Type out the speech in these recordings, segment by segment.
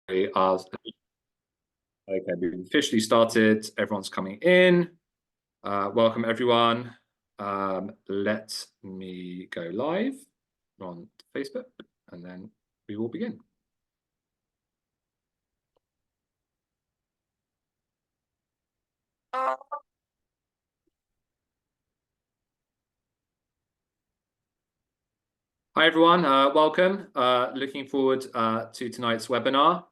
We are okay. We've officially started. Everyone's coming in. Welcome everyone. Let me go live on Facebook, and then we will begin. Hi everyone. Welcome. Looking forward to tonight's webinar.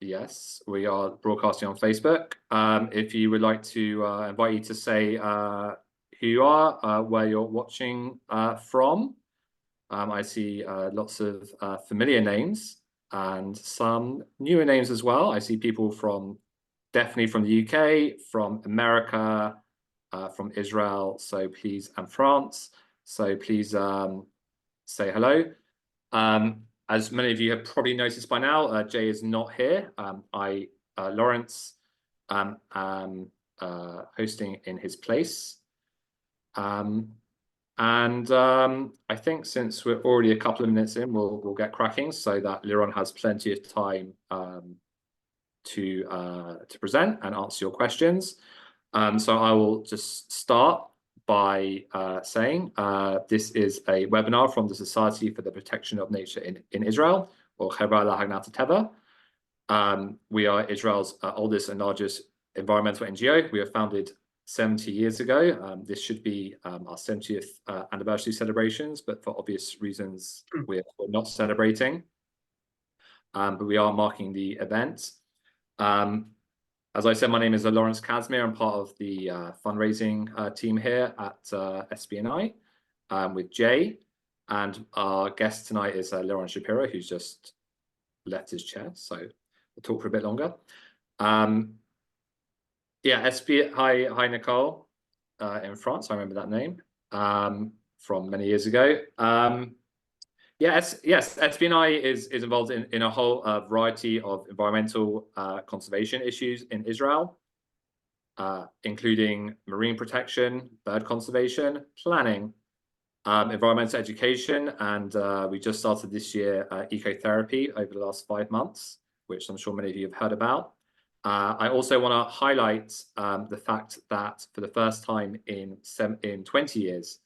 Yes, we are broadcasting on Facebook. If you would like to invite you to say who you are, where you're watching from. I see lots of familiar names and some newer names as well. I see people definitely from the UK, from America, from Israel, so please, and France. So please say hello. As many of you have probably noticed by now, Jay is not here. Lawrence, am hosting in his place. I think since we're already a couple of minutes in, we'll get cracking so that Liron has plenty of time to present and answer your questions. So I will just start by saying this is a webinar from the Society for the Protection of Nature in Israel, or Chevra Lahagnat Teva. We are Israel's oldest and largest environmental NGO. We were founded 70 years ago. This should be our 70th anniversary celebrations, but for obvious reasons, we're not celebrating. But we are marking the event. As I said, my name is Lawrence Kazmir. I'm part of the fundraising team here at SPNI with Jay. And our guest tonight is Liron Shapira, who's just left his chair. So we'll talk for a bit longer. Yeah, hi Nicole in France. I remember that name from many years ago. Yes, SPNI is involved in a whole variety of environmental conservation issues in Israel, including marine protection, bird conservation, planning, environmental education, and we just started this year ecotherapy over the last 5 months, which I'm sure many of you have heard about. I also want to highlight the fact that for the first time in 20 years,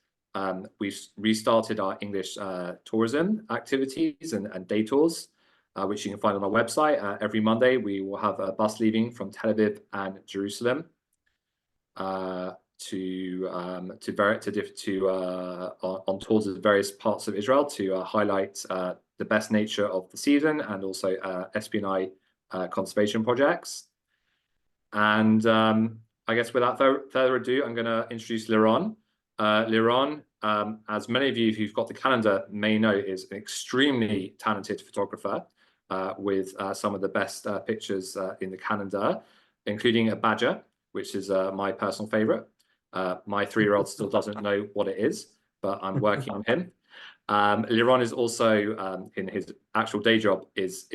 we've restarted our English tourism activities and day tours, which you can find on our website. Every Monday, we will have a bus leaving from Tel Aviv and Jerusalem on tours of various parts of Israel to highlight the best nature of the season and also SPNI conservation projects. And I guess without further ado, I'm going to introduce Liron. Liron, as many of you who've got the calendar may know, is an extremely talented photographer with some of the best pictures in the calendar, including a badger, which is my personal favorite. My 3-year-old still doesn't know what it is, but I'm working on him. Liron is also, in his actual day job, is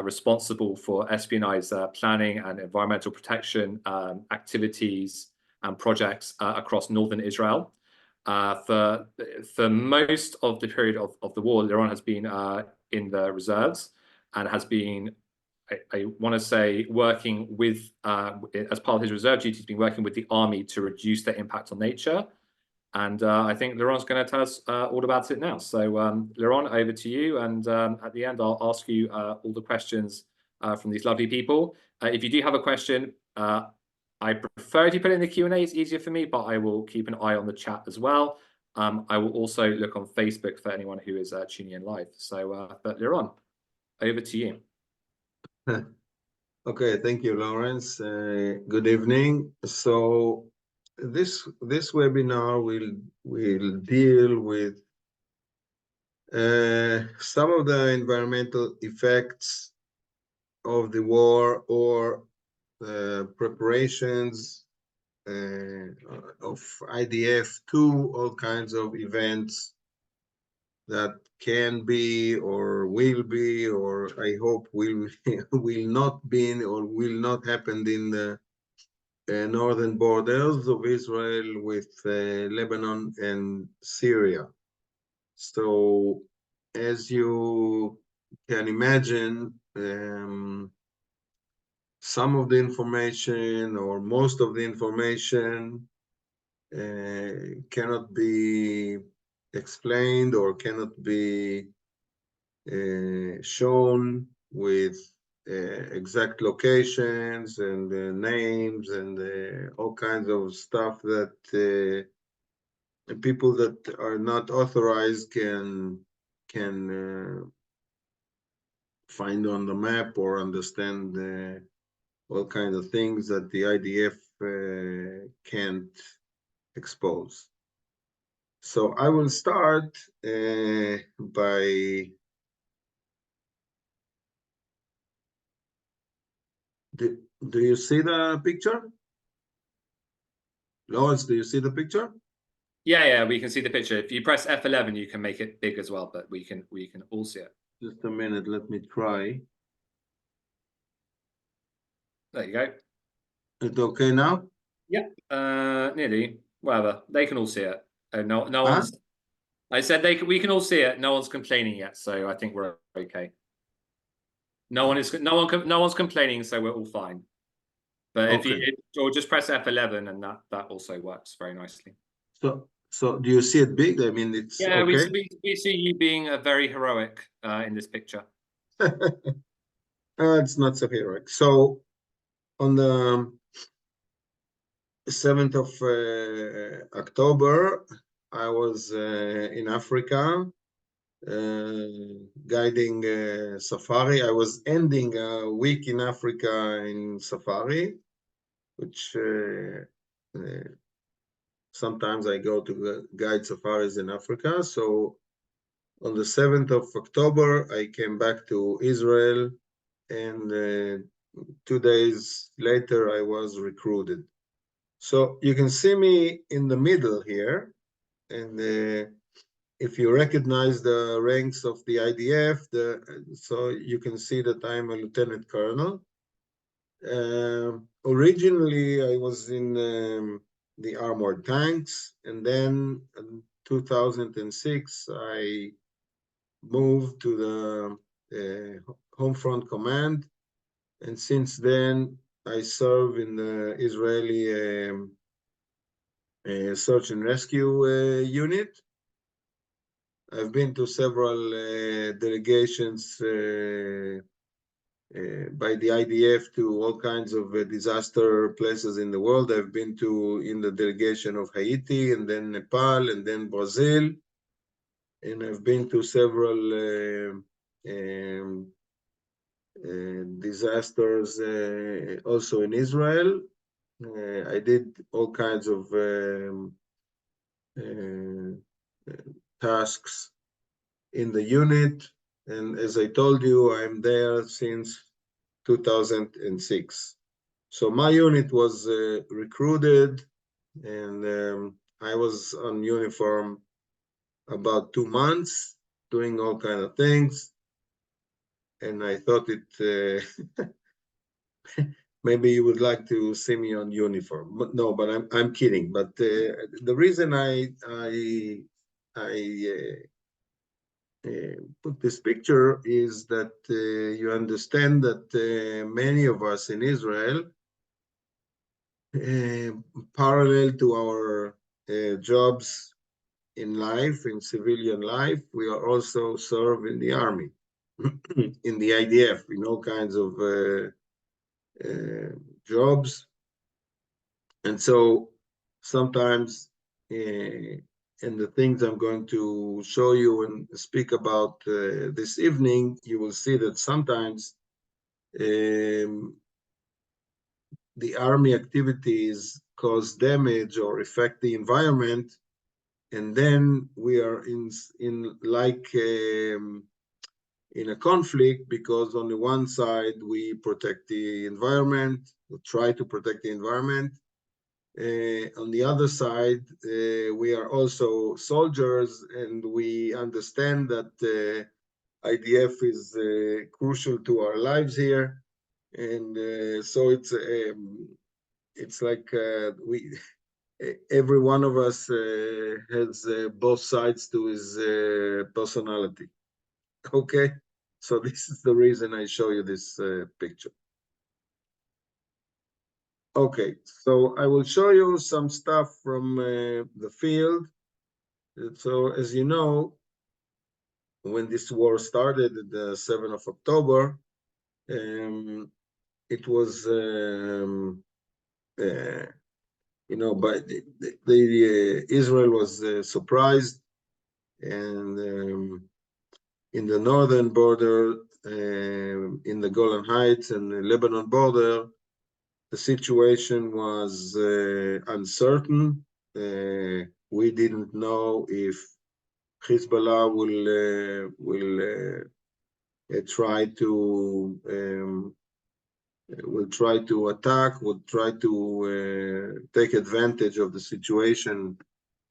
responsible for SPNI's planning and environmental protection activities and projects across northern Israel. For most of the period of the war, Liron has been in the reserves and has been, I want to say, working with, as part of his reserve duties, been working with the army to reduce their impact on nature. And I think Liron's going to tell us all about it now. So Liron, over to you. And at the end, I'll ask you all the questions from these lovely people. If you do have a question, I prefer if you put it in the Q&A. It's easier for me, but I will keep an eye on the chat as well. I will also look on Facebook for anyone who is tuning in live. So, but Liron, over to you. Okay, thank you, Lawrence. Good evening. So this webinar will deal with some of the environmental effects of the war or preparations of IDF to all kinds of events that can be or will be, or I hope will not be or will not happen in the northern borders of Israel with Lebanon and Syria. So as you can imagine, some of the information or most of the information cannot be explained or cannot be shown with exact locations and names and all kinds of stuff that people that are not authorized can find on the map or understand all kinds of things that the IDF can't expose. So I will start by do you see the picture? Lawrence, do you see the picture? Yeah, we can see the picture. If you press F11, you can make it big as well, but we can all see it. Just a minute, let me try. There you go. It okay now? Yeah, nearly. Whatever. They can all see it. No Huh? one's. I said we can all see it. No one's complaining yet, so I think we're okay. No one's complaining, so we're all fine. But Okay. or just press F11, and that also works very nicely. So do you see it big? I mean, it's Yeah, okay. we see you being very heroic in this picture. It's not so heroic. So on the 7th of October, I was in Africa guiding safari. I was ending a week in Africa in safari, which sometimes I go to guide safaris in Africa. So on the 7th of October, I came back to Israel, and 2 days later, I was recruited. So you can see me in the middle here, and if you recognize the ranks of the IDF, so you can see that I'm a lieutenant colonel. Originally, I was in the armored tanks, and then in 2006, I moved to the Home Front Command, and since then, I serve in the Israeli search and rescue unit. I've been to several delegations by the IDF to all kinds of disaster places in the world. I've been in the delegation of Haiti, and then Nepal, and then Brazil. And I've been to several disasters also in Israel. I did all kinds of tasks in the unit, and as I told you, I'm there since 2006. So my unit was recruited, and I was on uniform about 2 months, doing all kinds of things, and I thought maybe you would like to see me on uniform. But no, but I'm kidding. But the reason I put this picture is that you understand that many of us in Israel, parallel to our jobs in life, in civilian life, we are also serve in the army, in the IDF, in all kinds of jobs. And so sometimes, and the things I'm going to show you and speak about this evening, you will see that sometimes the army activities cause damage or affect the environment, and then we are in a conflict, because on the one side we protect the environment, we try to protect the environment. On the other side, we are also soldiers, and we understand that IDF is crucial to our lives here, and so it's like every one of us has both sides to his personality. Okay, So this is the reason I show you this picture. Okay, so I will show you some stuff from the field. So as you know, when this war started, the 7th of October, it was, but Israel was surprised, and in the northern border, in the Golan Heights and the Lebanon border, the situation was uncertain. We didn't know if Hezbollah will try to attack, would try to take advantage of the situation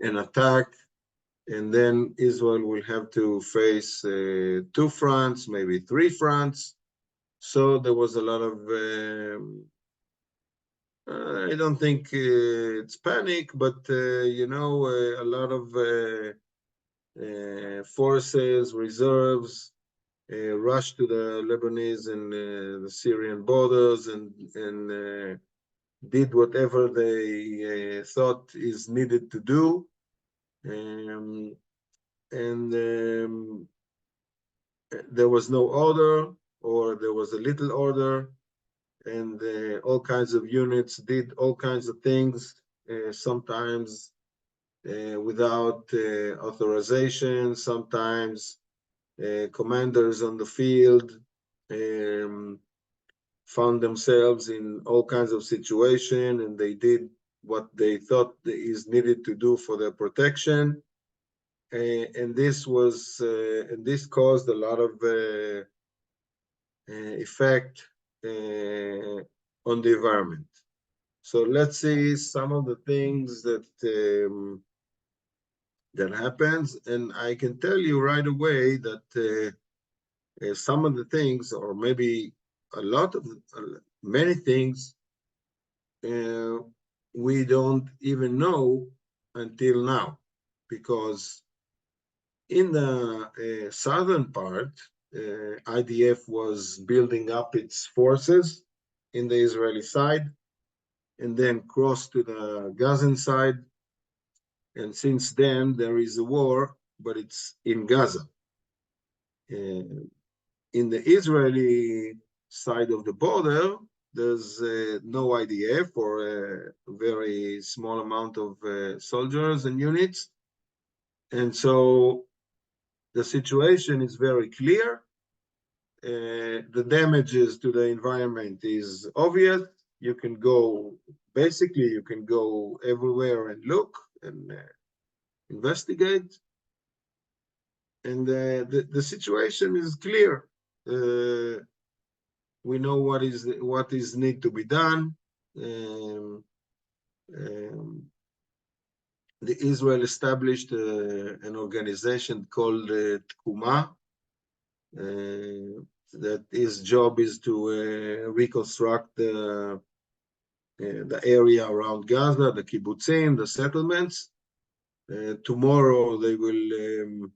and attack. And then Israel will have to face 2 fronts, maybe 3 fronts. So there was a lot of, I don't think it's panic, but, a lot of forces, reserves, rushed to the Lebanese and the Syrian borders and did whatever they thought is needed to do. There was no order, or there was a little order, and all kinds of units did all kinds of things, sometimes without authorization, sometimes commanders on the field found themselves in all kinds of situations, and they did what they thought is needed to do for their protection. And this caused a lot of effect on the environment. So let's see some of the things that happens, and I can tell you right away that some of the things, or maybe a lot of many things, we don't even know until now, because in the southern part, IDF was building up its forces in the Israeli side, and then crossed to the Gazan side. And since then, there is a war, but it's in Gaza. In the Israeli side of the border, there's no IDF, or a very small amount of soldiers and units. And so the situation is very clear. The damages to the environment is obvious. You can go everywhere and look and investigate. And the situation is clear. We know what is need to be done. The Israel established an organization called Tkuma, that his job is to reconstruct the area around Gaza, the kibbutzim, the settlements. Tomorrow they will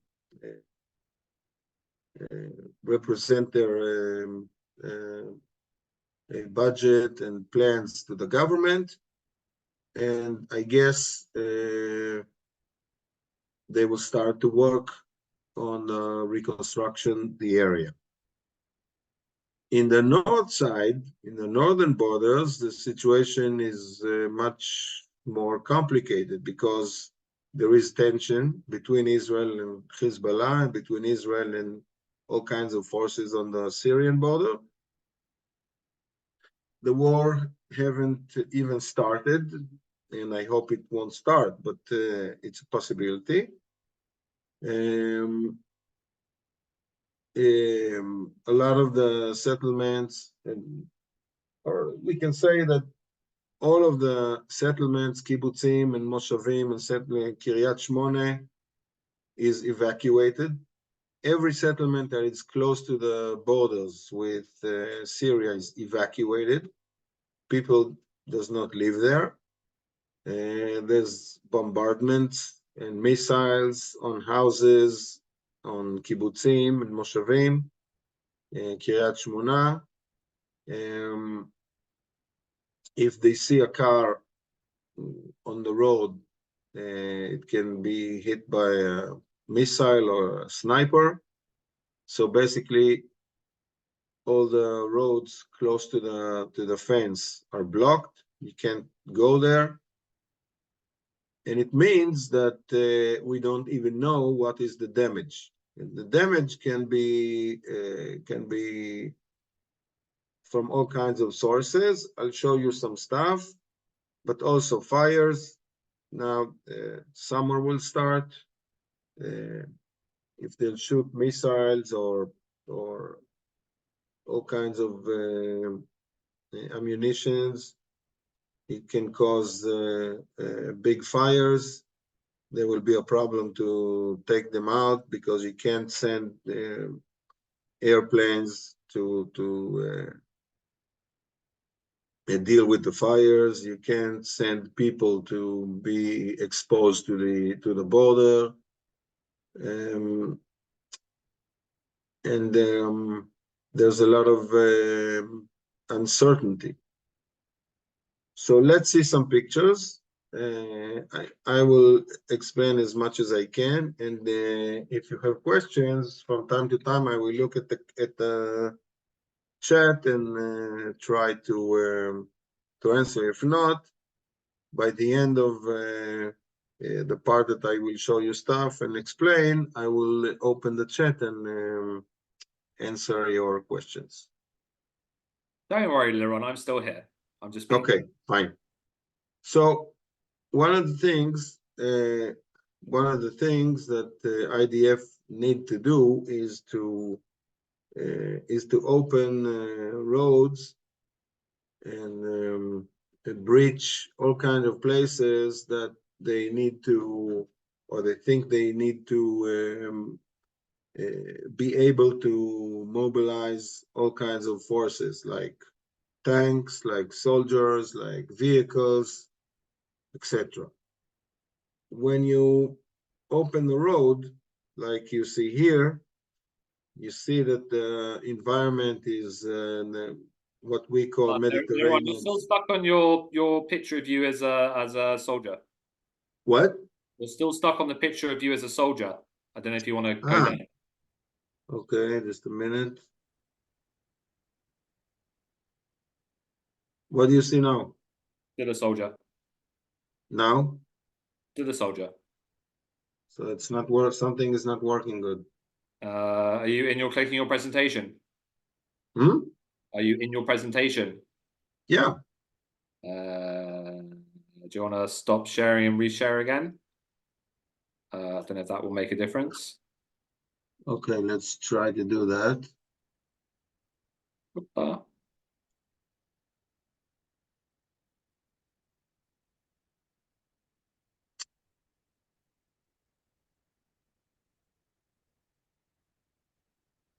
represent their budget and plans to the government, and I guess they will start to work on reconstruction the area. In the north side, in the northern borders, the situation is much more complicated, because there is tension between Israel and Hezbollah, and between Israel and all kinds of forces on the Syrian border. The war haven't even started, and I hope it won't start, but it's a possibility. A lot of the settlements, or we can say that all of the settlements, kibbutzim and moshavim and settlement Kiryat Shmone, is evacuated. Every settlement that is close to the borders with Syria is evacuated. People does not live there. There's bombardments and missiles on houses, on kibbutzim and moshavim. Kiryat Shmona. If they see a car on the road, it can be hit by a missile or a sniper. So basically, all the roads close to the fence are blocked. You can't go there. And it means that we don't even know what is the damage. And the damage can be from all kinds of sources. I'll show you some stuff, but also fires. Now summer will start. If they'll shoot missiles or all kinds of ammunitions, it can cause big fires. There will be a problem to take them out because you can't send airplanes to deal with the fires. You can't send people to be exposed to the border. And there's a lot of uncertainty. So let's see some pictures. I will explain as much as I can, and if you have questions from time to time, I will look at the chat and try to answer. If not, by the end of the part that I will show you stuff and explain, I will open the chat and answer your questions. Don't worry, Liron, I'm still here. I'm just being Okay, fine. So one of the things that IDF need to do is to open roads and bridge all kinds of places that they need to, or they think they need to be able to mobilize all kinds of forces like tanks, like soldiers, like vehicles, etc. When you open the road, like you see here, you see that the environment is what we call Liron, you're Mediterranean. still stuck on your picture of you as a soldier. What? You're still stuck on the picture of you as a soldier. I don't know if you want to go there. Okay, just a minute. What do you see now? Still a soldier. Now? Still a soldier. So it's not something is not working good. Are you in your clicking your presentation? Hmm? Are you in your presentation? Yeah. Do you want to stop sharing and reshare again? I don't know if that will make a difference. Okay, let's try to do that.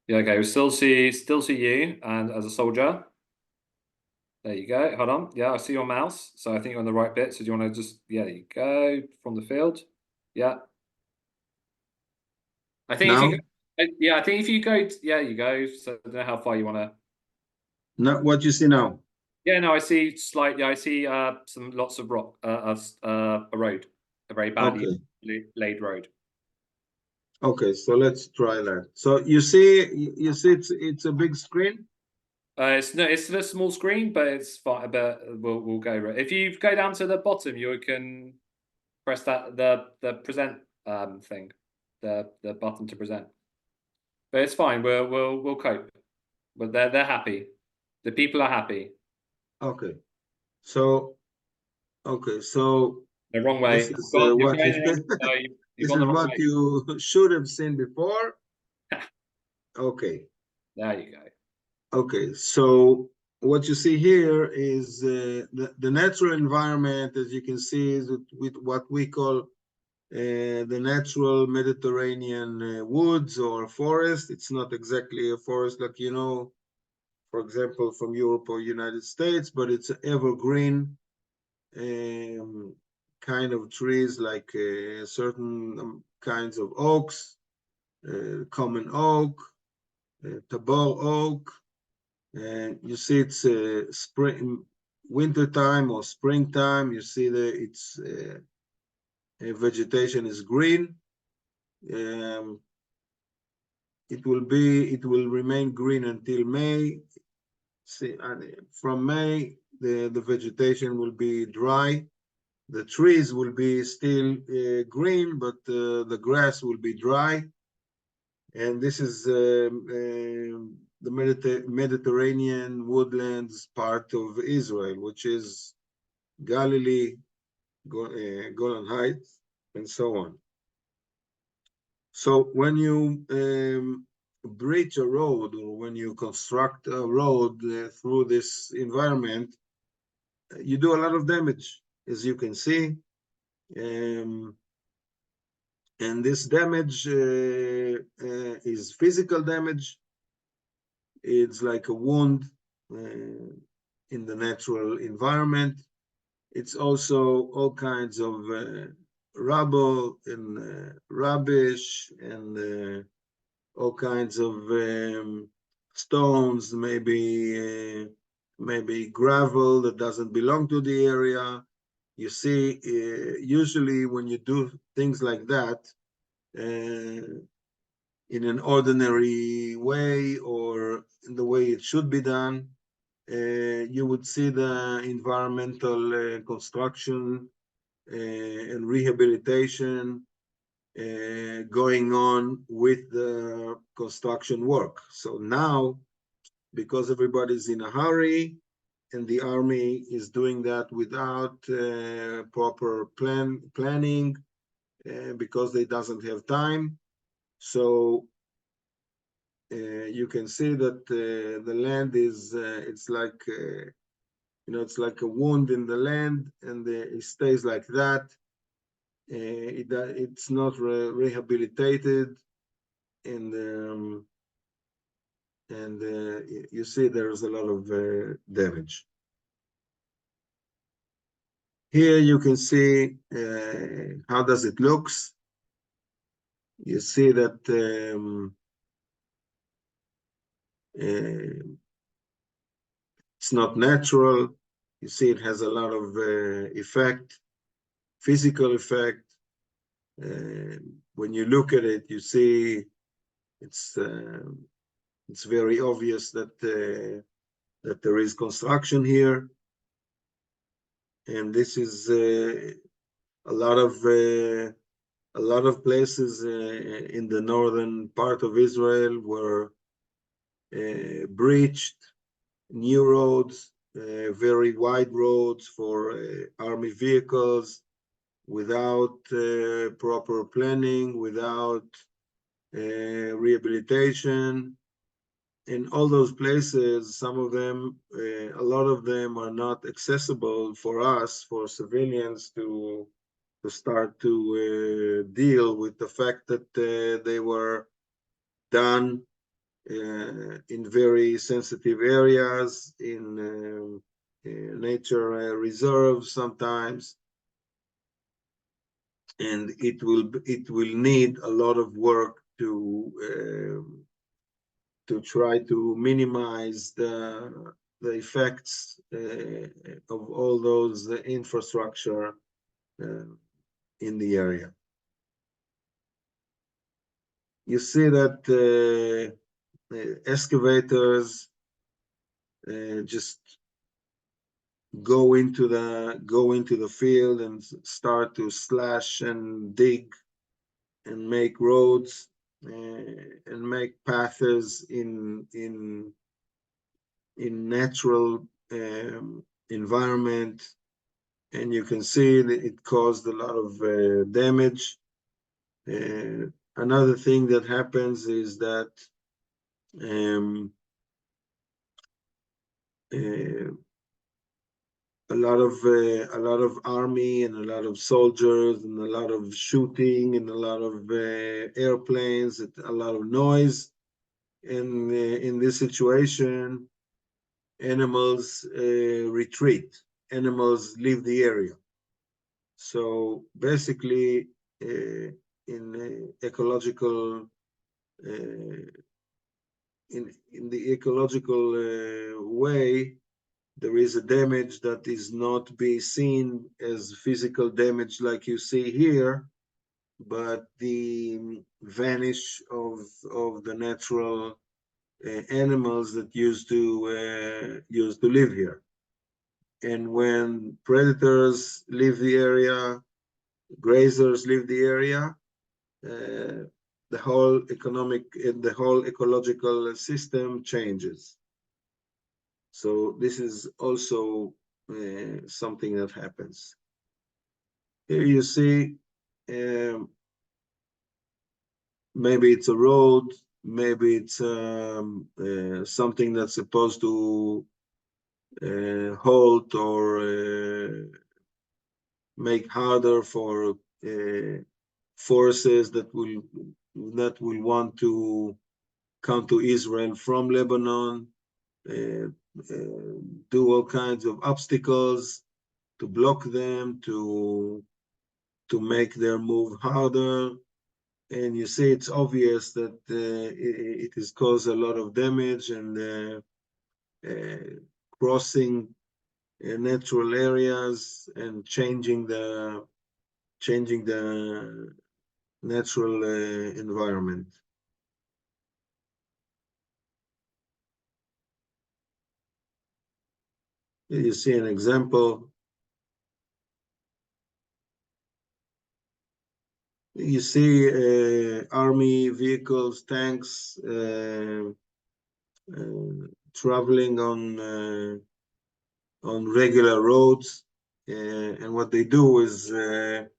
Yeah, okay, we still see you and as a soldier. There you go. Hold on. Yeah, I see your mouse. So I think you're on the right bit. So do you want to just, yeah, there you go from the field. Yeah. I think Now? if you go, yeah, I think if you go, yeah, you go. So I don't know how far you want to. Not what you see now. Yeah, no, I see slightly. I see some lots of rock, a road, a very badly laid road. Okay, so let's try that. So you see it's a big screen. It's a small screen, but it's fine. But we'll go. If you go down to the bottom, you can press that the present thing, the button to present. But it's fine. We'll cope. But they're happy. The people are happy. Okay. So The wrong way. this is You're what going the wrong, you've this gone the is wrong what way. you should have seen before. Okay. There you go. Okay. So what you see here is the natural environment, as you can see, is with what we call the natural Mediterranean woods or forest. It's not exactly a forest like for example, from Europe or United States, but it's an evergreen kind of trees like certain kinds of oaks, common oak, tabor oak. You see it's spring, winter time or springtime. You see its vegetation is green. It will remain green until May. See, from May, the vegetation will be dry. The trees will be still green, but the grass will be dry. And this is the Mediterranean woodlands part of Israel, which is Galilee, Golan Heights, and so on. So when you bridge a road, or when you construct a road through this environment, you do a lot of damage, as you can see. And this damage is physical damage. It's like a wound in the natural environment. It's also all kinds of rubble and rubbish and all kinds of stones, maybe gravel that doesn't belong to the area. You see, usually when you do things like that in an ordinary way or in the way it should be done, you would see the environmental construction and rehabilitation going on with the construction work. So now, because everybody's in a hurry and the army is doing that without proper planning, because they doesn't have time, so you can see that the land is it's like it's like a wound in the land, and it stays like that. It's not rehabilitated, and you see there's a lot of damage. Here you can see how does it looks. You see that it's not natural. You see it has a lot of effect, physical effect. When you look at it, you see it's very obvious that that there is construction here, and this is a lot of places in the northern part of Israel were breached, new roads, very wide roads for army vehicles, without proper planning, without rehabilitation. In all those places, some of them, a lot of them are not accessible for us, for civilians, to start to deal with the fact that they were done in very sensitive areas, in nature reserves sometimes, and it will need a lot of work to try to minimize the effects of all those infrastructure in the area. You see that excavators just go into the field and start to slash and dig and make roads and make paths in natural environment, and you can see that it caused a lot of damage. Another thing that happens is that a lot of army and a lot of soldiers and a lot of shooting and a lot of airplanes, a lot of noise. And in this situation, animals retreat. Animals leave the area. So basically, in ecological in the ecological way, there is a damage that is not be seen as physical damage like you see here, but the vanish of the natural animals that used to live here. And when predators leave the area, grazers leave the area, the whole ecological system changes. So this is also something that happens. Here you see, maybe it's a road, maybe it's something that's supposed to halt or make harder for forces that will want to come to Israel from Lebanon, do all kinds of obstacles to block them, to make their move harder. And you see, it's obvious that it has caused a lot of damage and crossing natural areas and changing the natural environment. Here you see an example. You see army vehicles, tanks traveling on regular roads, and what they do is they're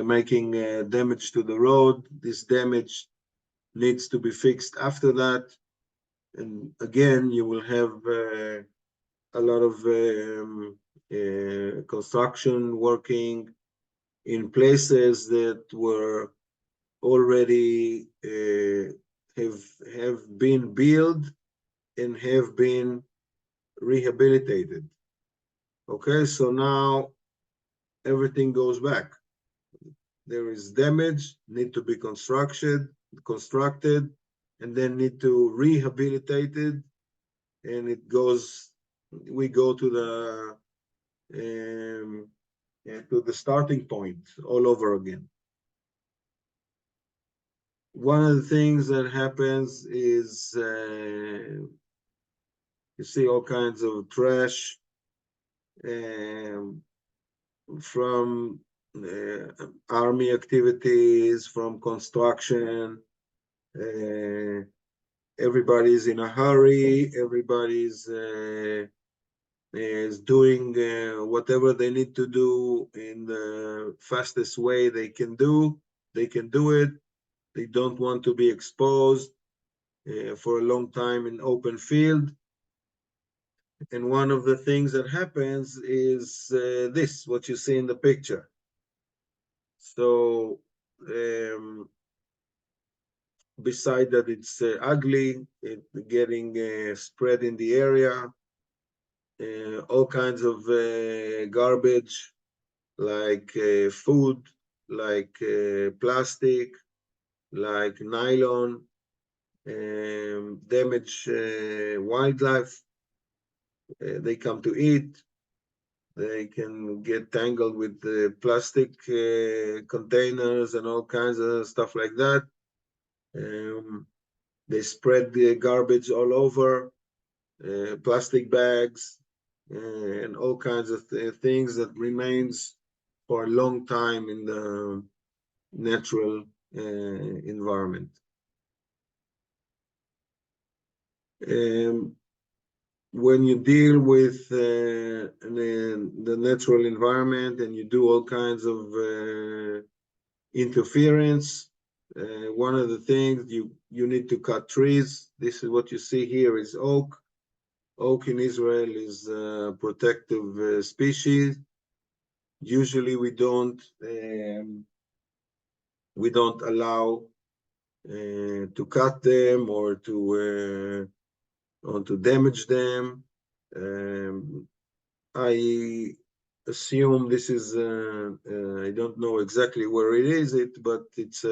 making damage to the road. This damage needs to be fixed after that, and again you will have a lot of construction working in places that were already have been built and have been rehabilitated. Okay, so now everything goes back. There is damage, need to be constructed, and then need to rehabilitate it, and it goes. We go to the starting point all over again. One of the things that happens is you see all kinds of trash from army activities, from construction. Everybody's in a hurry. Everybody's is doing whatever they need to do in the fastest way they can do. They can do it. They don't want to be exposed for a long time in open field. And one of the things that happens is this, what you see in the picture. So beside that it's ugly, it's getting spread in the area, all kinds of garbage, like food, like plastic, like nylon, damage wildlife. They come to eat. They can get tangled with the plastic containers and all kinds of stuff like that. They spread the garbage all over, plastic bags, and all kinds of things that remains for a long time in the natural environment. When you deal with the natural environment and you do all kinds of interference, one of the things you need to cut trees. This is what you see here is oak. Oak in Israel is a protective species. Usually we don't allow to cut them or to damage them. I assume this is I don't know exactly where it is, but it's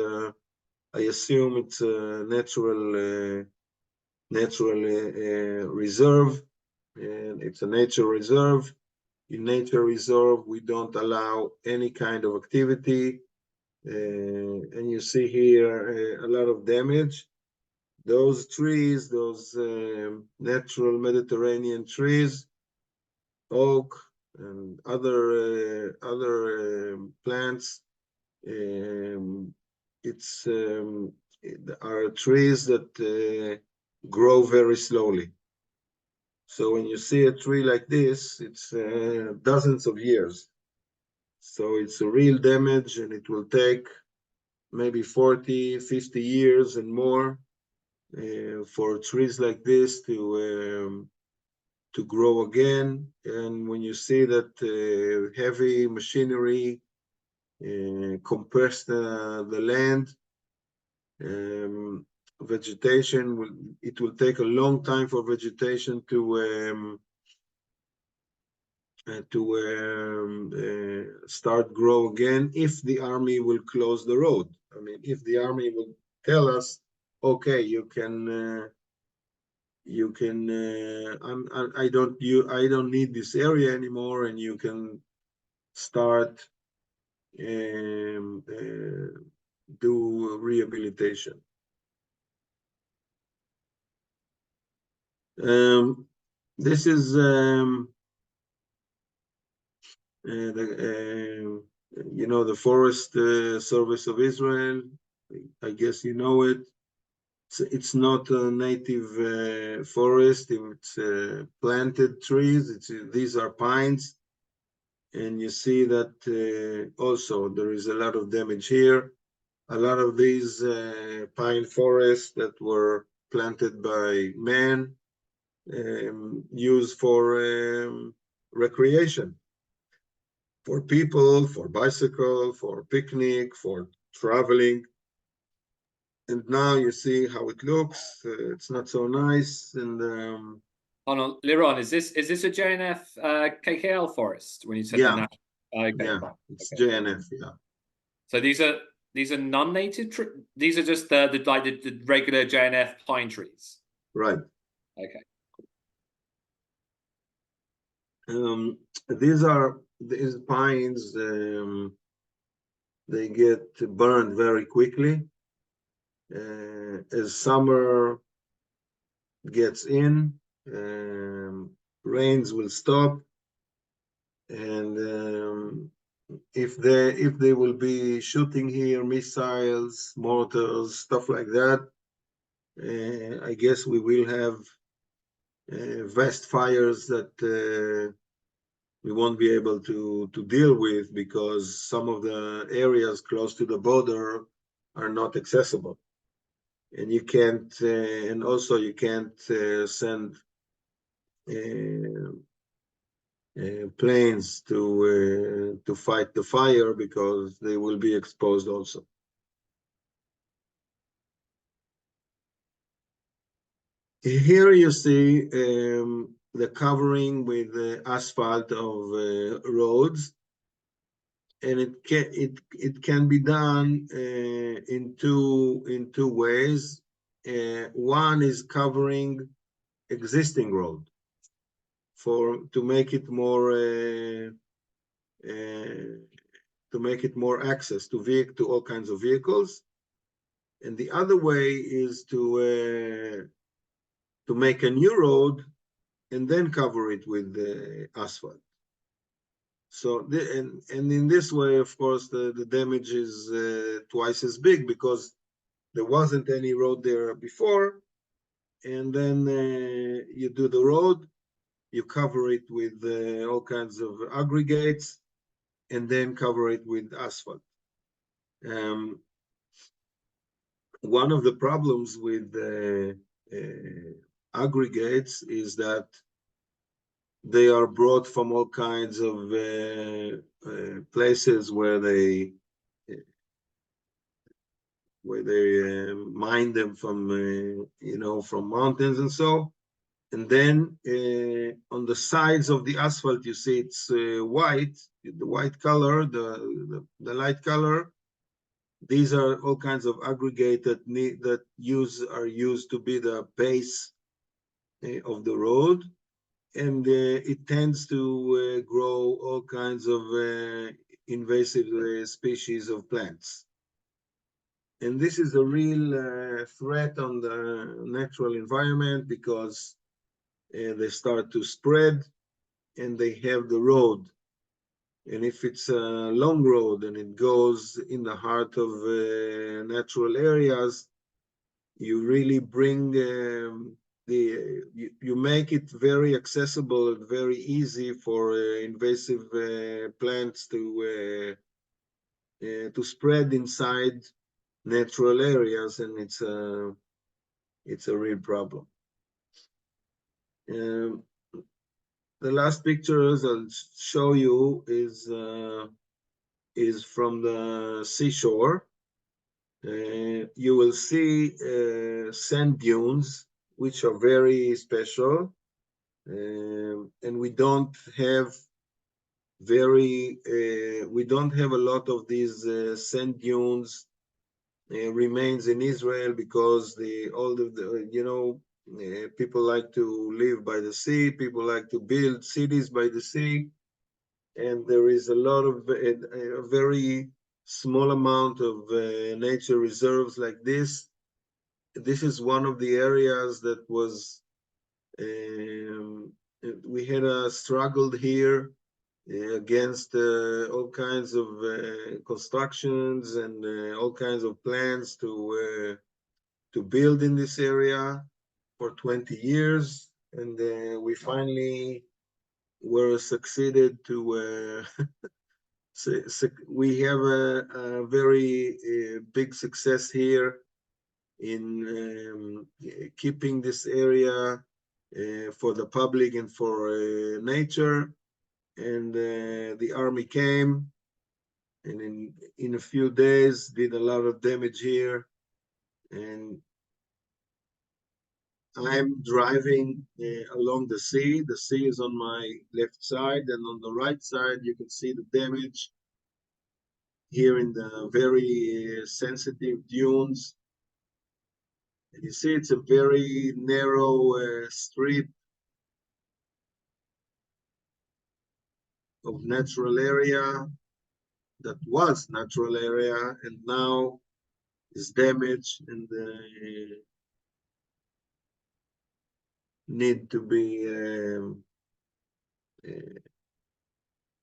I assume it's a natural natural reserve, and it's a nature reserve. In nature reserve, we don't allow any kind of activity, and you see here a lot of damage. Those trees, those natural Mediterranean trees, oak and other plants, it's are trees that grow very slowly. So when you see a tree like this, it's dozens of years. So it's a real damage, and it will take maybe 40, 50 years and more for trees like this to grow again. And when you see that heavy machinery compress the land, vegetation it will take a long time for vegetation to start grow again, if the army will close the road. I mean, if the army will tell us, okay, you can I don't need this area anymore, and you can start do rehabilitation. This is the Forest Service of Israel. I guess you know it. It's not a native forest. It's planted trees. These are pines. And you see that also there is a lot of damage here. A lot of these pine forests that were planted by man, used for recreation, for people, for bicycle, for picnic, for traveling. And now you see how it looks. It's not so nice. And Hold on, Liron, is this a JNF KKL forest when you said yeah, okay, yeah, it's okay. JNF, yeah. So these are non-native trees. These are just the regular JNF pine trees. Right. Okay. These pines. They get burned very quickly. As summer gets in, rains will stop, and if they will be shooting here missiles, mortars, stuff like that, I guess we will have vast fires that we won't be able to deal with, because some of the areas close to the border are not accessible. And you can't, and also you can't send planes to fight the fire, because they will be exposed also. Here you see the covering with the asphalt of roads, and it can be done in two ways. One is covering existing road to make it more access to all kinds of vehicles, and the other way is to make a new road and then cover it with asphalt. So and in this way, of course, the damage is twice as big, because there wasn't any road there before, and then you do the road, you cover it with all kinds of aggregates, and then cover it with asphalt. One of the problems with aggregates is that they are brought from all kinds of places where they mine them from from mountains and so. And then on the sides of the asphalt, you see it's white, the white color, the light color. These are all kinds of aggregate that are used to be the base of the road, and it tends to grow all kinds of invasive species of plants. And this is a real threat on the natural environment, because they start to spread and they have the road. And if it's a long road and it goes in the heart of natural areas, you really bring you make it very accessible and very easy for invasive plants to spread inside natural areas, and it's a real problem. The last pictures I'll show you is from the seashore. You will see sand dunes, which are very special, and we don't have a lot of these sand dunes remains in Israel, because people like to live by the sea, people like to build cities by the sea, and there is a lot of a very small amount of nature reserves like this. This is one of the areas that was we had a struggle here against all kinds of constructions and all kinds of plans to build in this area for 20 years, and we finally were succeeded to we have a very big success here in keeping this area for the public and for nature. And the army came, and in a few days did a lot of damage here. And I'm driving along the sea. The sea is on my left side, and on the right side you can see the damage here in the very sensitive dunes. And you see it's a very narrow strip of natural area that was natural area, and now is damaged and need to be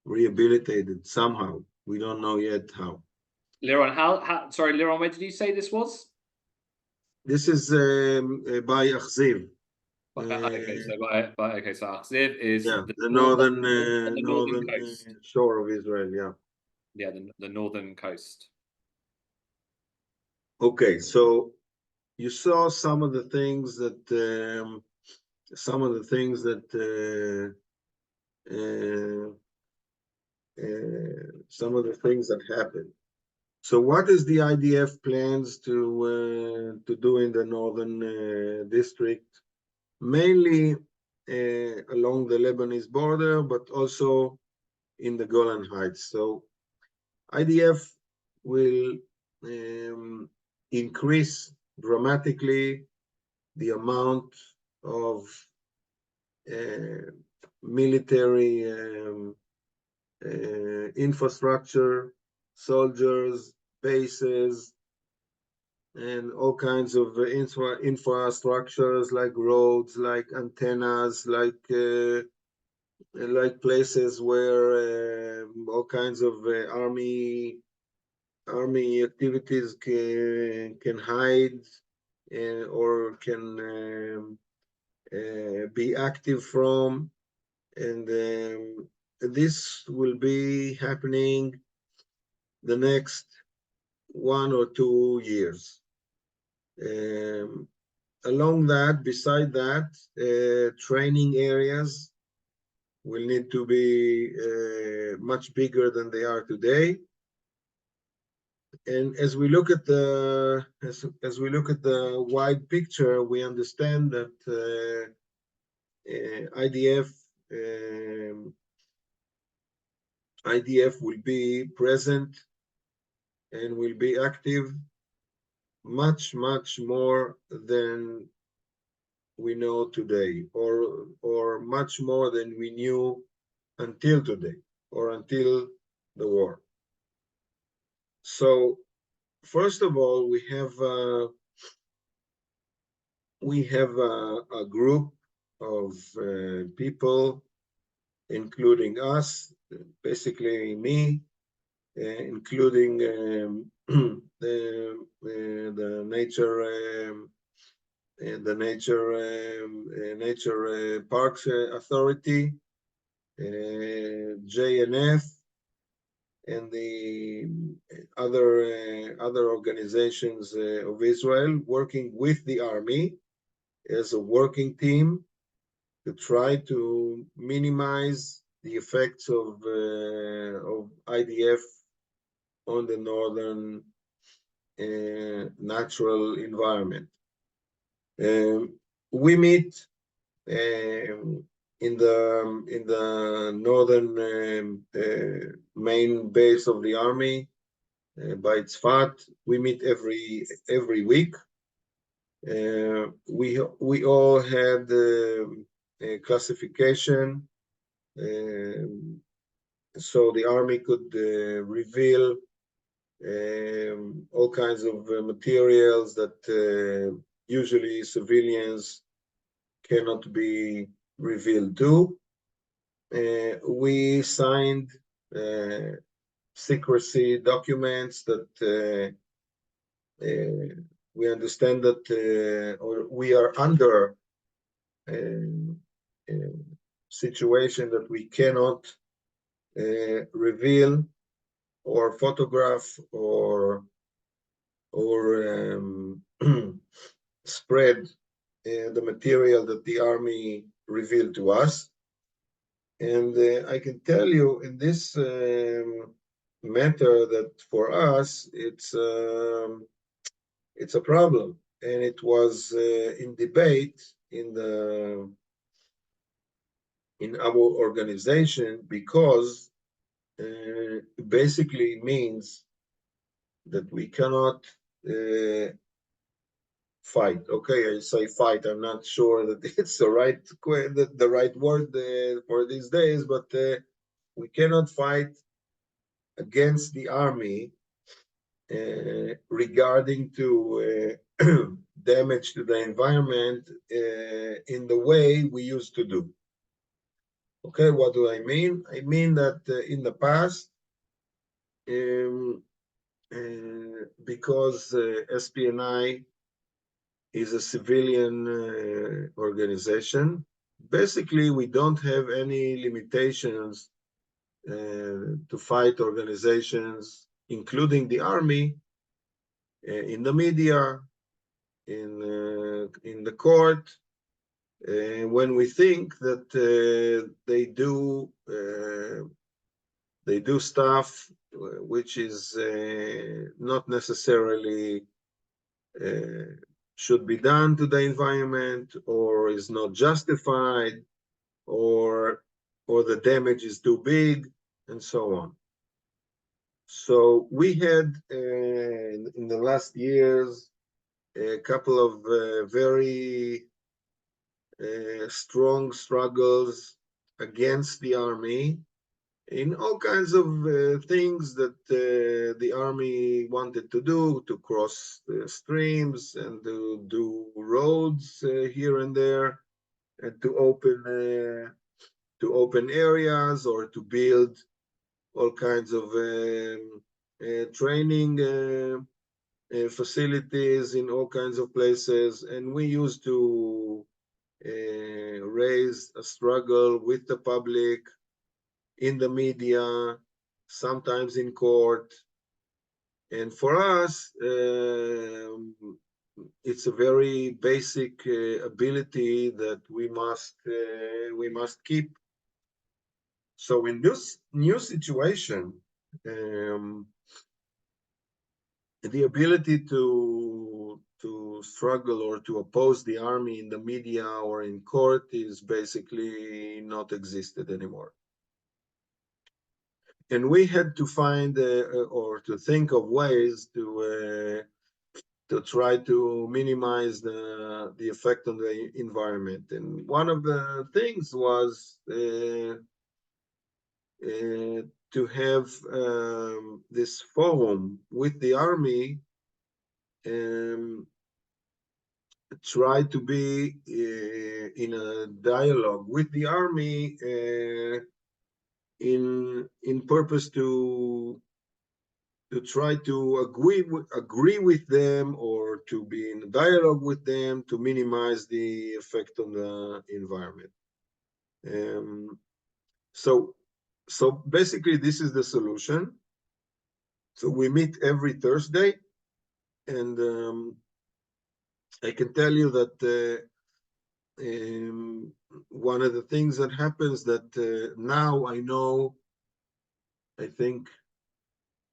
rehabilitated somehow. We don't know yet how. Liron, sorry, Liron, where did you say this was? This is by Achziv. Okay, so Achziv is the northern coast. shore of Israel. Yeah. Yeah, the northern coast. Okay, so you saw some of the things that happened. So what is the IDF plans to do in the northern district, mainly along the Lebanese border, but also in the Golan Heights? So IDF will increase dramatically the amount of military infrastructure, soldiers, bases, and all kinds of infrastructures like roads, like antennas, like places where all kinds of army activities can hide or can be active from. And this will be happening the next 1 or 2 years. Along that, beside that, training areas will need to be much bigger than they are today. And as we look at the wide picture, we understand that IDF will be present and will be active much more than we know today, or much more than we knew until today, or until the war. So first of all, we have a group of people, including us, basically me, including the nature Parks Authority, JNF, and the other organizations of Israel, working with the army as a working team to try to minimize the effects of IDF on the northern natural environment. We meet in the northern main base of the army by Tzfat. We meet every week. We all had a classification, so the army could reveal all kinds of materials that usually civilians cannot be revealed to. We signed secrecy documents that we understand that or we are under a situation that we cannot reveal or photograph or spread the material that the army revealed to us. And I can tell you in this matter that for us it's a problem, and it was in debate in our organization, because basically means that we cannot fight. Okay, I say fight. I'm not sure that it's the right word for these days, but we cannot fight against the army regarding to damage to the environment in the way we used to do. Okay, what do I mean? I mean that in the past, because SPNI is a civilian organization, basically we don't have any limitations to fight organizations, including the army, in the media, in the court, when we think that they do stuff which is not necessarily should be done to the environment, or is not justified, or the damage is too big, and so on. So we had in the last years a couple of very strong struggles against the army in all kinds of things that the army wanted to do, to cross streams and to do roads here and there, and to open areas, or to build all kinds of training facilities in all kinds of places. And we used to raise a struggle with the public, in the media, sometimes in court. And for us, it's a very basic ability that we must keep. So in this new situation, the ability to struggle or to oppose the army in the media or in court is basically not existed anymore. And we had to find or to think of ways to to try to minimize the effect on the environment. And one of the things was to have this forum with the army, try to be in a dialogue with the army in purpose to try to agree with them, or to be in dialogue with them to minimize the effect on the environment. So basically, this is the solution. So we meet every Thursday, and I can tell you that one of the things that happens that now I know, I think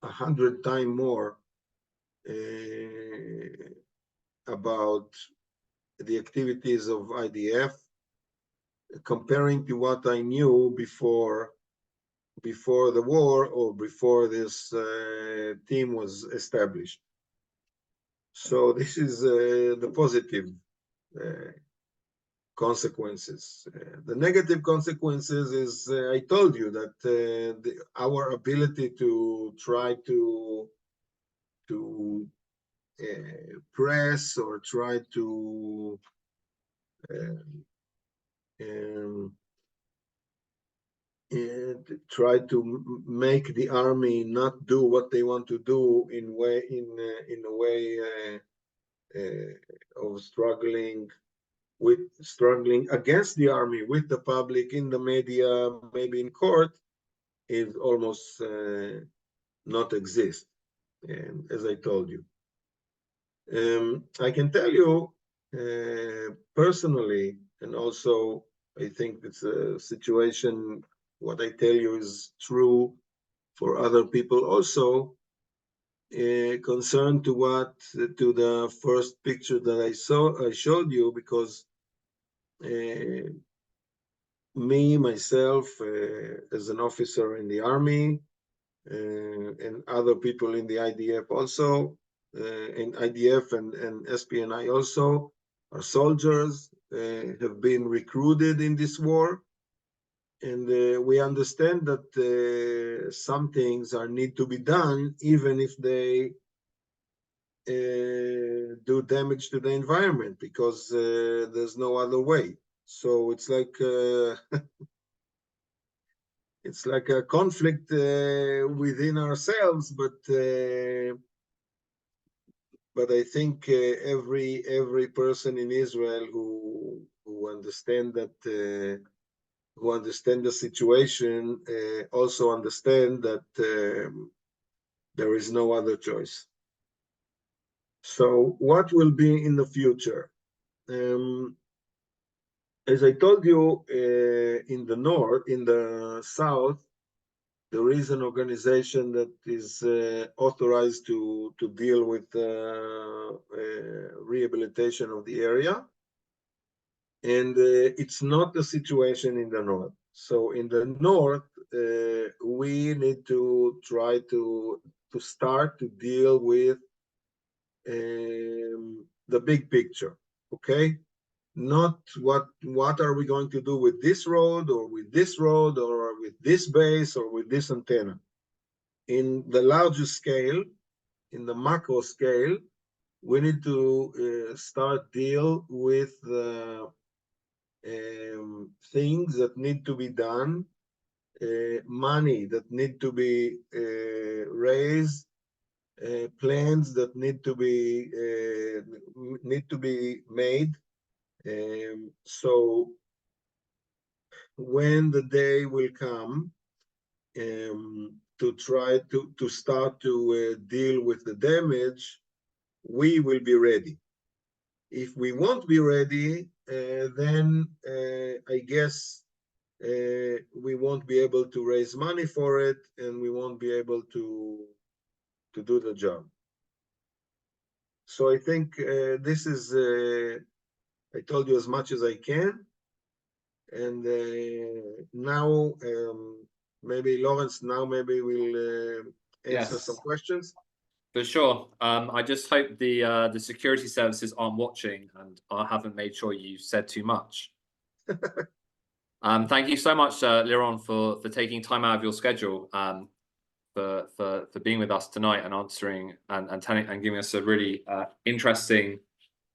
100 times more about the activities of IDF, comparing to what I knew before the war, or before this team was established. So this is the positive consequences. The negative consequences is, I told you that our ability to try to press, or try to try to make the army not do what they want to do in a way of struggling against the army, with the public, in the media, maybe in court, is almost not exist, as I told you. I can tell you personally, and also I think it's a situation, what I tell you is true for other people also, concerned to the first picture that I showed you, because me, myself, as an officer in the army, and other people in the IDF also, in IDF and SPNI also, are soldiers, have been recruited in this war. And we understand that some things need to be done, even if they do damage to the environment, because there's no other way. So it's like it's like a conflict within ourselves, but I think every person in Israel who understand the situation also understand that there is no other choice. So what will be in the future? As I told you, in the south, there is an organization that is authorized to deal with rehabilitation of the area. And it's not the situation in the north. So in the north, we need to try to start to deal with the big picture, okay? Not what are we going to do with this road, or with this road, or with this base, or with this antenna. In the larger scale, in the macro scale, we need to start deal with things that need to be done, money that need to be raised, plans that need to be made. So when the day will come to try to start to deal with the damage, we will be ready. If we won't be ready, then I guess we won't be able to raise money for it, and we won't be able to do the job. So I think this is, I told you as much as I can. And now, maybe Lawrence, now maybe we'll answer some questions. For sure. I just hope the security services aren't watching and I haven't made sure you said too much. Thank you so much, Liron, for taking time out of your schedule, for being with us tonight and answering and telling and giving us a really interesting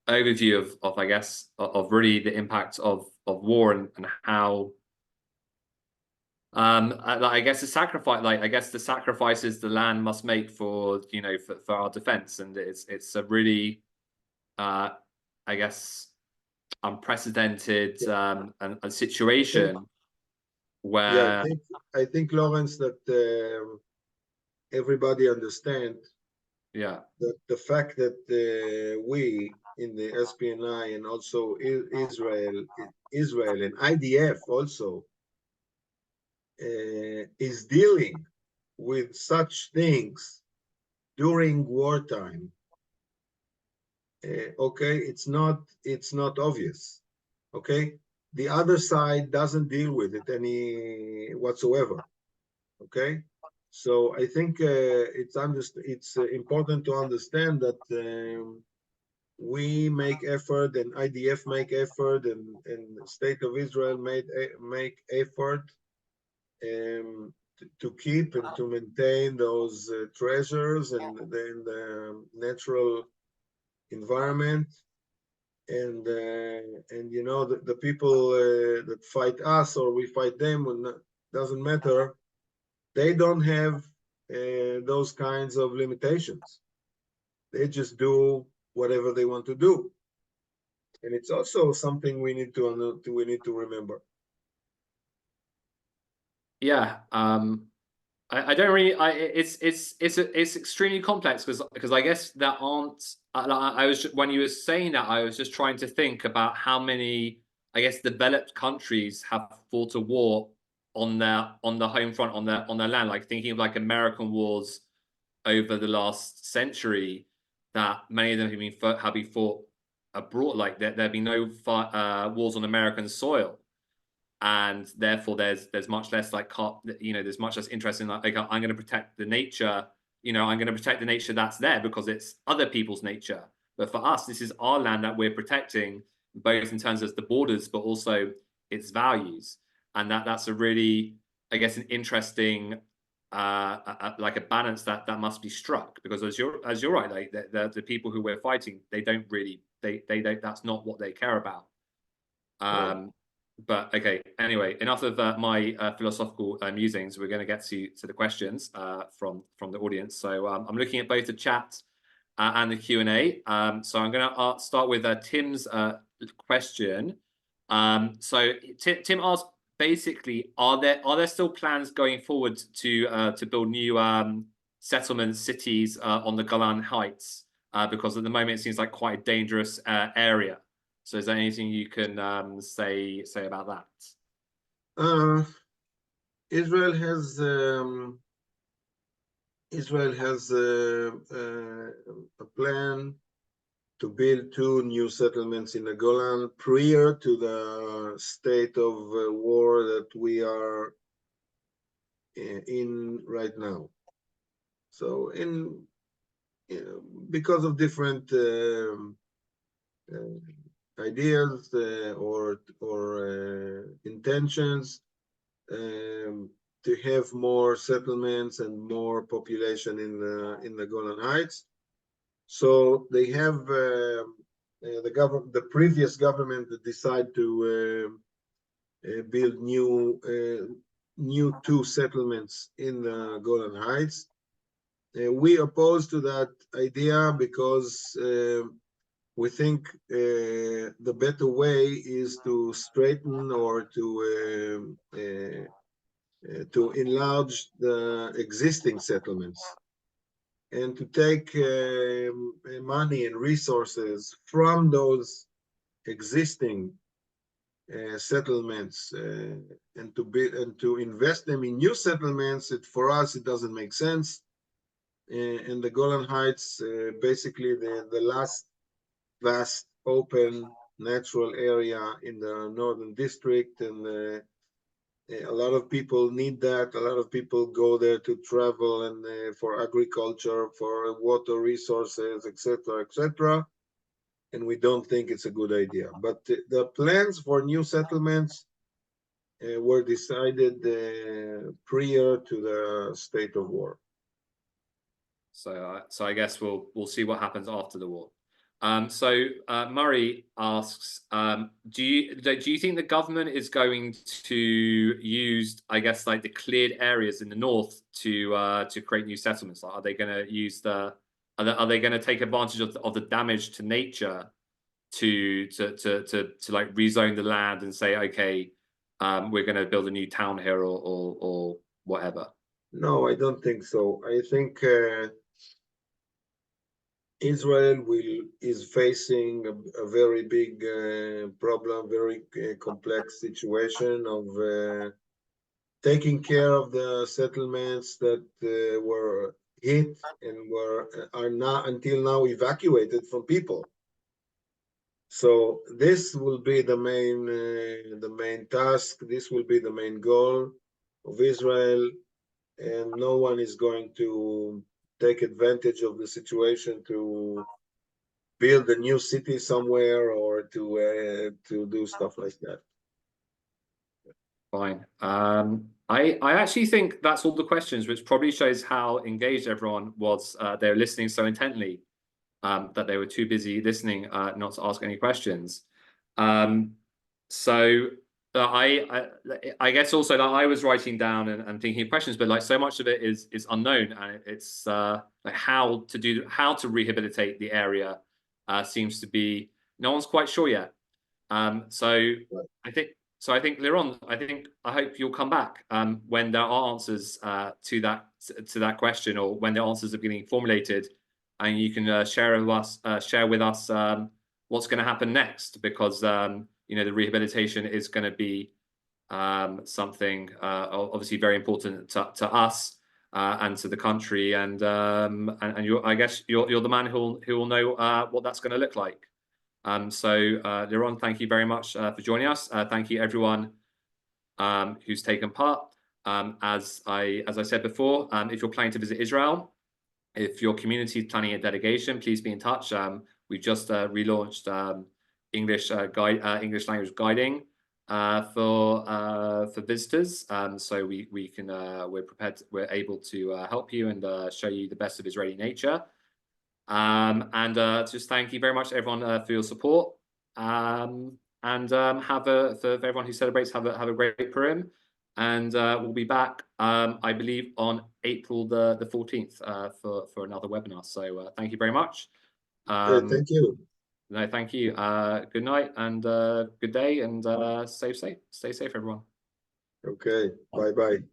overview of I guess of really the impact of war and how I guess the sacrifices the land must make for for our defense, and it's a really I guess unprecedented Yeah, a I think, situation yeah, where I think, Lawrence, that everybody understand yeah that the fact that we in the SPNI and also Israel and IDF also is dealing with such things during wartime. Okay, it's not obvious. Okay, the other side doesn't deal with it any whatsoever. Okay, so I think it's important to understand that we make effort and IDF make effort and the State of Israel make effort to keep and to maintain those treasures and then the natural environment and you know the people that fight us or we fight them doesn't matter. They don't have those kinds of limitations. They just do whatever they want to do, and it's also something we need to remember. yeah I don't really it's extremely complex because I guess there aren't I was when you were saying that I was just trying to think about how many I guess developed countries have fought a war on the home front on their land, like thinking of like American wars over the last century, that many of them have been fought abroad, like there have been no wars on American soil, and therefore there's much less like there's much less interest in like I'm going to protect the nature, I'm going to protect the nature that's there because it's other people's nature. But for us, this is our land that we're protecting, both in terms of the borders but also its values. And that's a really, I guess, an interesting like a balance that must be struck, because as you're right, like the people who we're fighting, they don't really they don't, that's not what they care about. Right. But okay, anyway, enough of my philosophical musings. We're going to get to the questions from the audience. So I'm looking at both the chat and the Q&A. So I'm going to start with Tim's question. So Tim asked, basically, are there still plans going forward to build new settlements, cities on the Golan Heights? Because at the moment it seems like quite a dangerous area. So is there anything you can say about that? Uh, Israel has a plan to build 2 new settlements in the Golan prior to the state of war that we are in right now. So because of different ideas or intentions to have more settlements and more population in the Golan Heights. So they have the previous government that decided to build new 2 settlements in the Golan Heights. We oppose to that idea because we think the better way is to straighten or to enlarge the existing settlements and to take money and resources from those existing settlements and to invest them in new settlements. For us, it doesn't make sense. In the Golan Heights, basically the last vast open natural area in the northern district, and A lot of people need that. A lot of people go there to travel and for agriculture, for water resources, etc., etc. And we don't think it's a good idea. But the plans for new settlements were decided prior to the state of war. So I guess we'll see what happens after the war. Murray asks, do you think the government is going to use, I guess, like the cleared areas in the north to create new settlements? Like, are they going to use are they going to take advantage of the damage to nature to like rezone the land and say, okay, we're going to build a new town here or whatever? No, I don't think so. I think Israel is facing a very big problem, very complex situation of taking care of the settlements that were hit and are not until now evacuated from people. So this will be the main task. This will be the main goal of Israel, and no one is going to take advantage of the situation to build a new city somewhere or to do stuff like that. Fine. I actually think that's all the questions, which probably shows how engaged everyone was. They were listening so intently that they were too busy listening not to ask any questions. I guess also that I was writing down and thinking of questions, but like so much of it is unknown, and it's like how to rehabilitate the area seems to be no one's quite sure yet. I think Liron, I hope you'll come back when there are answers to that question, or when the answers are getting formulated, and you can share with us what's going to happen next, because you know, the rehabilitation is going to be something obviously very important to us and to the country, and I guess you're the man who will know what that's going to look like. Liron, thank you very much for joining us. Thank you everyone who's taken part. As I said before, if you're planning to visit Israel, if your community is planning a delegation, please be in touch. We've just relaunched English language guiding for visitors. So we're able to help you and show you the best of Israeli nature. Just thank you very much everyone for your support. For everyone who celebrates, have a great Purim. And we'll be back, I believe, on April the 14th for another webinar. So thank you very much. Thank you. No, thank you. Good night and good day, and stay safe, everyone. Okay, bye-bye.